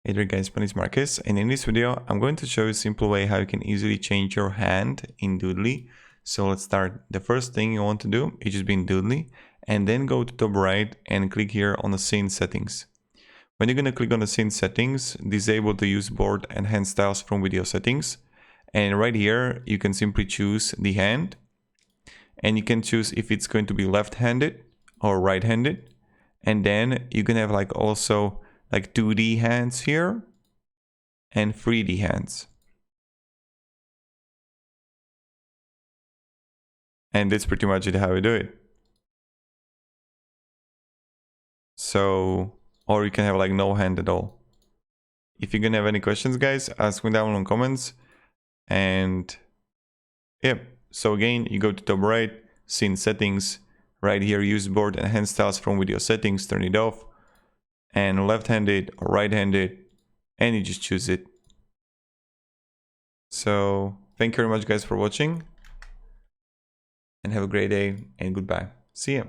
Hey there guys, my name is Marcus, and in this video I'm going to show you a simple way how you can easily change your hand in Doodly. So let's start. The first thing you want to do is just be in Doodly and then go to top right and click here on the scene settings. When you're going to click on the scene settings, disable the use board and hand styles from video settings, and right here you can simply choose the hand, and you can choose if it's going to be left-handed or right-handed, and then you can have like also like 2D hands here and 3D hands. And that's pretty much it how we do it. So, or you can have like no hand at all. If you're gonna have any questions, guys, ask me down in the comments. And yeah, so again, you go to top right, scene settings, right here, use board and hand styles from video settings, turn it off, and left-handed or right-handed, and you just choose it. So thank you very much guys for watching, and have a great day, and goodbye. See ya.